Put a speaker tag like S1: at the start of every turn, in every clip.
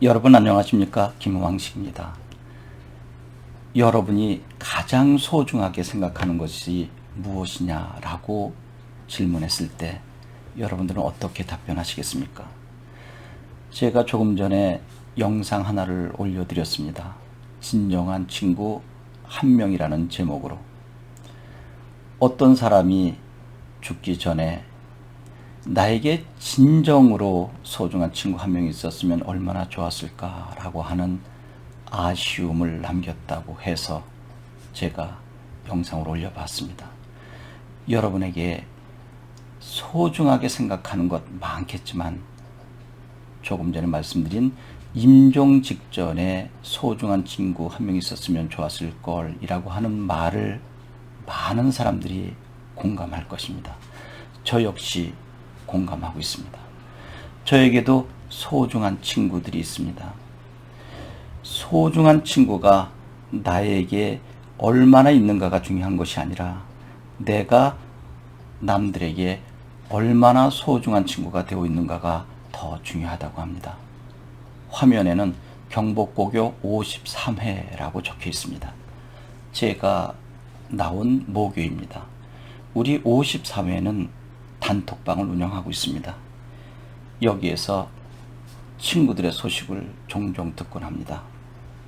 S1: 여러분 안녕하십니까? 김왕식입니다. 여러분이 가장 소중하게 생각하는 것이 무엇이냐라고 질문했을 때 여러분들은 어떻게 답변하시겠습니까? 제가 조금 전에 영상 하나를 올려드렸습니다. 진정한 친구 한 명이라는 제목으로 어떤 사람이 죽기 전에 나에게 진정으로 소중한 친구 한 명이 있었으면 얼마나 좋았을까라고 하는 아쉬움을 남겼다고 해서 제가 영상을 올려봤습니다. 여러분에게 소중하게 생각하는 것 많겠지만 조금 전에 말씀드린 임종 직전에 소중한 친구 한 명 있었으면 좋았을 걸이라고 하는 말을 많은 사람들이 공감할 것입니다. 저 역시 공감하고 있습니다. 저에게도 소중한 친구들이 있습니다. 소중한 친구가 나에게 얼마나 있는가가 중요한 것이 아니라 내가 남들에게 얼마나 소중한 친구가 되어 있는가가 더 중요하다고 합니다. 화면에는 경복고교 53회라고 적혀 있습니다. 제가 나온 모교입니다. 우리 53회는 단톡방을 운영하고 있습니다. 여기에서 친구들의 소식을 종종 듣곤 합니다.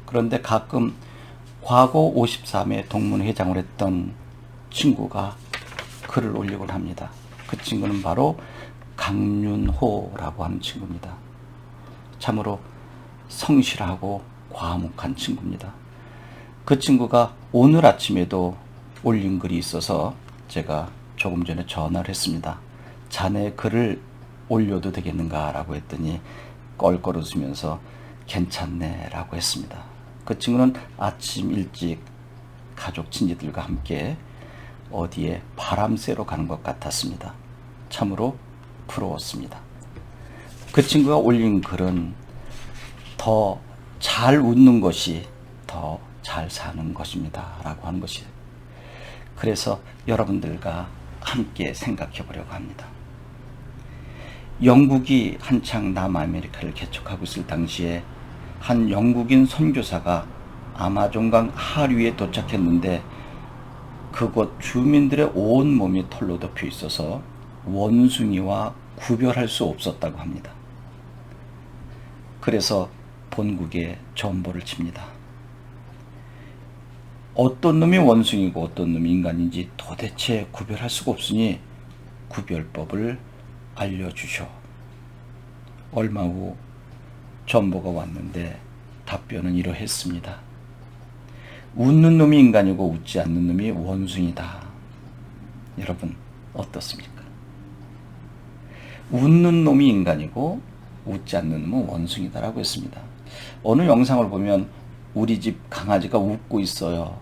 S1: 그런데 가끔 과거 53회 동문회장을 했던 친구가 글을 올리곤 합니다. 그 친구는 바로 강윤호라고 하는 친구입니다. 참으로 성실하고 과묵한 친구입니다. 그 친구가 오늘 아침에도 올린 글이 있어서 제가 조금 전에 전화를 했습니다. 자네 글을 올려도 되겠는가 라고 했더니 껄껄 웃으면서 괜찮네 라고 했습니다. 그 친구는 아침 일찍 가족 친지들과 함께 어디에 바람 쐬러 가는 것 같았습니다. 참으로 부러웠습니다. 그 친구가 올린 글은 더 잘 웃는 것이 더 잘 사는 것입니다 라고 하는 것이, 그래서 여러분들과 함께 생각해 보려고 합니다. 영국이 한창 남아메리카를 개척하고 있을 당시에 한 영국인 선교사가 아마존강 하류에 도착했는데 그곳 주민들의 온 몸이 털로 덮여 있어서 원숭이와 구별할 수 없었다고 합니다. 그래서 본국에 전보를 칩니다. 어떤 놈이 원숭이고 어떤 놈이 인간인지 도대체 구별할 수가 없으니 구별법을 알려주셔. 얼마 후 전보가 왔는데 답변은 이러했습니다. 웃는 놈이 인간이고 웃지 않는 놈이 원숭이다. 여러분 어떻습니까? 웃는 놈이 인간이고 웃지 않는 놈은 원숭이다라고 했습니다. 어느 영상을 보면 우리 집 강아지가 웃고 있어요.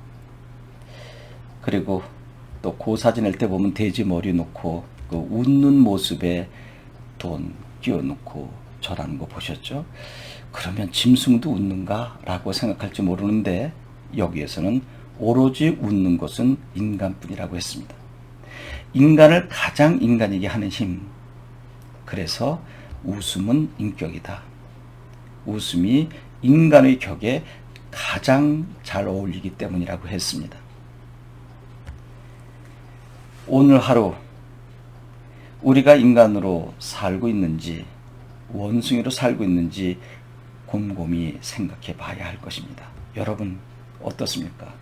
S1: 그리고 또 그 사진을 때 보면 돼지 머리 놓고 그 웃는 모습에 돈 끼워 놓고 저라는 거 보셨죠? 그러면 짐승도 웃는가? 라고 생각할지 모르는데 여기에서는 오로지 웃는 것은 인간뿐이라고 했습니다. 인간을 가장 인간이게 하는 힘. 그래서 웃음은 인격이다. 웃음이 인간의 격에 가장 잘 어울리기 때문이라고 했습니다. 오늘 하루 우리가 인간으로 살고 있는지 원숭이로 살고 있는지 곰곰이 생각해 봐야 할 것입니다. 여러분 어떻습니까?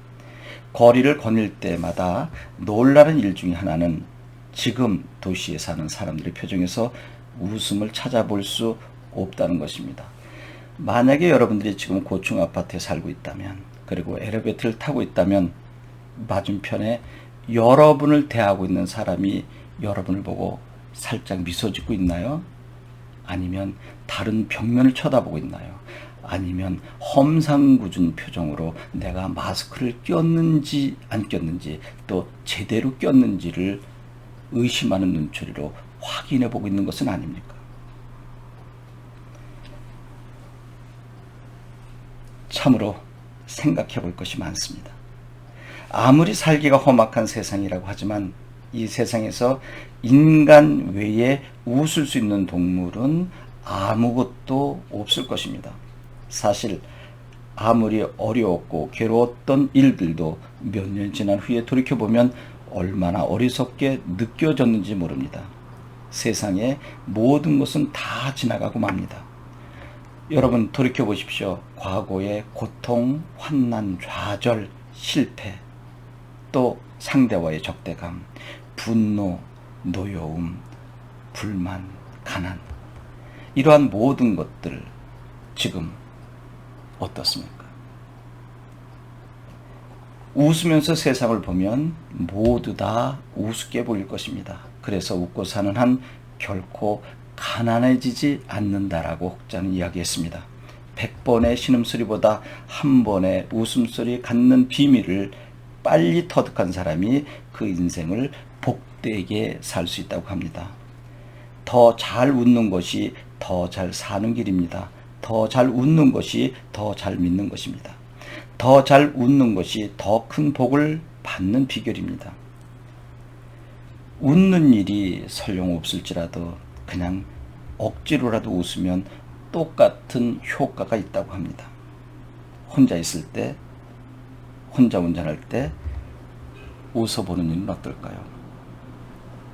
S1: 거리를 거닐 때마다 놀라는 일 중에 하나는 지금 도시에 사는 사람들의 표정에서 웃음을 찾아볼 수 없다는 것입니다. 만약에 여러분들이 지금 고층 아파트에 살고 있다면, 그리고 엘리베이터를 타고 있다면 맞은편에 여러분을 대하고 있는 사람이 여러분을 보고 살짝 미소 짓고 있나요? 아니면 다른 벽면을 쳐다보고 있나요? 아니면 험상궂은 표정으로 내가 마스크를 꼈는지 안 꼈는지 또 제대로 꼈는지를 의심하는 눈초리로 확인해 보고 있는 것은 아닙니까? 참으로 생각해 볼 것이 많습니다. 아무리 살기가 험악한 세상이라고 하지만 이 세상에서 인간 외에 웃을 수 있는 동물은 아무것도 없을 것입니다. 사실 아무리 어려웠고 괴로웠던 일들도 몇 년 지난 후에 돌이켜보면 얼마나 어리석게 느껴졌는지 모릅니다. 세상의 모든 것은 다 지나가고 맙니다. 여러분 돌이켜보십시오. 과거의 고통, 환난, 좌절, 실패, 또 상대와의 적대감, 분노, 노여움, 불만, 가난, 이러한 모든 것들 지금 어떻습니까? 웃으면서 세상을 보면 모두 다 우습게 보일 것입니다. 그래서 웃고 사는 한 결코 가난해지지 않는다라고 혹자는 이야기했습니다. 100번의 신음소리보다 한 번의 웃음소리 갖는 비밀을 빨리 터득한 사람이 그 인생을 복되게 살 수 있다고 합니다. 더 잘 웃는 것이 더 잘 사는 길입니다. 더 잘 웃는 것이 더 잘 믿는 것입니다. 더 잘 웃는 것이 더 큰 복을 받는 비결입니다. 웃는 일이 설령 없을지라도 그냥 억지로라도 웃으면 똑같은 효과가 있다고 합니다. 혼자 있을 때, 혼자 운전할 때 웃어보는 일은 어떨까요?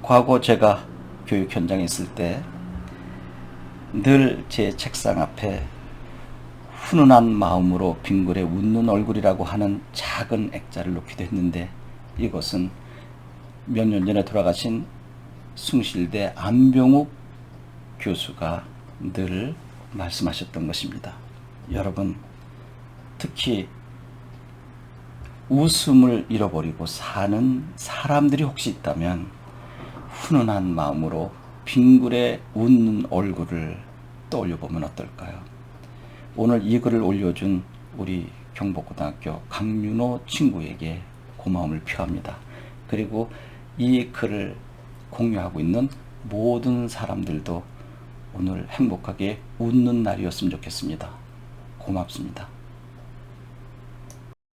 S1: 과거 제가 교육 현장에 있을 때 늘 제 책상 앞에 훈훈한 마음으로 빙그레 웃는 얼굴이라고 하는 작은 액자를 놓기도 했는데, 이것은 몇 년 전에 돌아가신 숭실대 안병욱 교수가 늘 말씀하셨던 것입니다. 여러분, 특히 웃음을 잃어버리고 사는 사람들이 혹시 있다면 훈훈한 마음으로 빙그레 웃는 얼굴을 떠올려보면 어떨까요? 오늘 이 글을 올려준 우리 경복고등학교 강윤호 친구에게 고마움을 표합니다. 그리고 이 글을 공유하고 있는 모든 사람들도 오늘 행복하게 웃는 날이었으면 좋겠습니다. 고맙습니다.